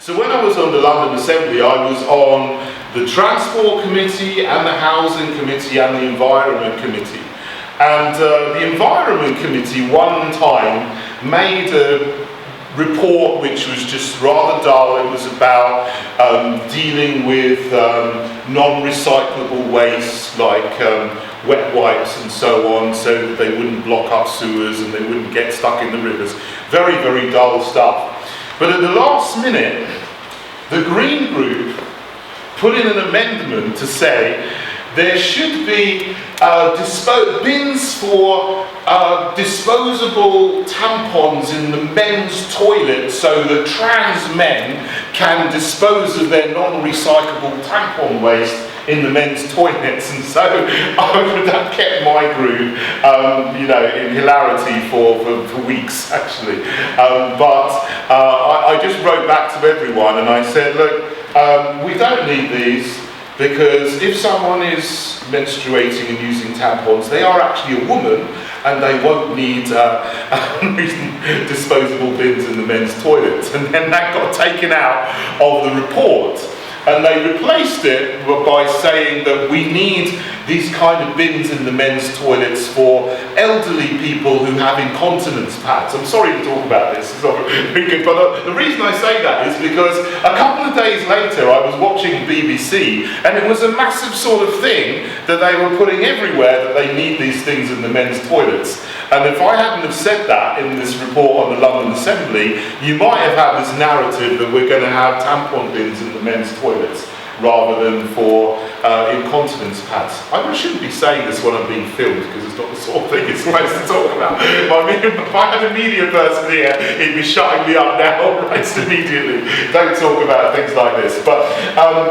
So when I was on the London Assembly, I was on the Transport Committee and the Housing Committee and the Environment Committee. And the Environment Committee one time made a report which was just rather dull. It was about dealing with non-recyclable waste like wet wipes and so on, so that they wouldn't block up sewers and they wouldn't get stuck in the rivers. Very, very dull stuff. But at the last minute, the Green Group put in an amendment to say there should be bins for disposable tampons in the men's toilet so that trans men can dispose of their non-recyclable tampon waste in the men's toilets. And so that kept my group in hilarity for weeks actually. But I just wrote back to everyone and I said, look, we don't need these, because if someone is menstruating and using tampons, they are actually a woman and they won't need disposable bins in the men's toilets. And then that got taken out of the report. And they replaced it by saying that we need these kind of bins in the men's toilets for elderly people who have incontinence pads. I'm sorry to talk about this, it's not very good, but the reason I say that is because a couple of days later I was watching BBC and it was a massive sort of thing that they were putting everywhere, that they need these things in the men's toilets. And if I hadn't have said that in this report on the London Assembly, you might have had this narrative that we're going to have tampon bins in the men's toilets rather than for incontinence pads. I shouldn't be saying this when I'm being filmed, because it's not the sort of thing it's supposed to talk about. If I had a media person here, he'd be shutting me up now right immediately. Don't talk about things like this. But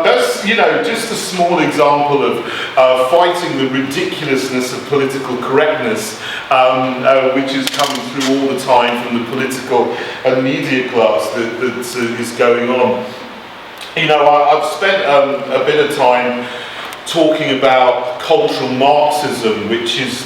that's just a small example of fighting the ridiculousness of political correctness, which is coming through all the time from the political and media class that is going on. I've spent a bit of time talking about cultural Marxism, which is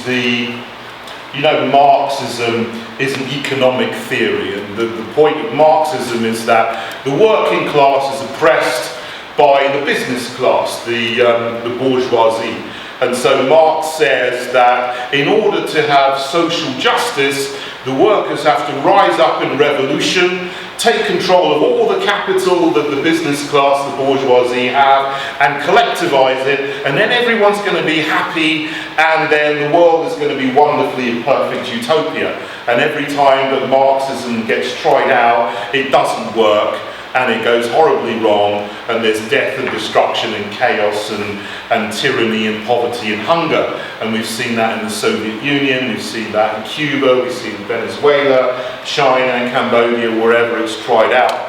Marxism is an economic theory, and the point of Marxism is that the working class is oppressed by the business class, the bourgeoisie. And so Marx says that in order to have social justice, the workers have to rise up in revolution, take control of all the capital that the business class, the bourgeoisie have, and collectivise it, and then everyone's going to be happy, and then the world is going to be wonderfully and perfect utopia. And every time that Marxism gets tried out, it doesn't work, and it goes horribly wrong, and there's death and destruction and chaos and tyranny and poverty and hunger. And we've seen that in the Soviet Union, we've seen that in Cuba, we've seen in Venezuela, China, and Cambodia, wherever it's tried out.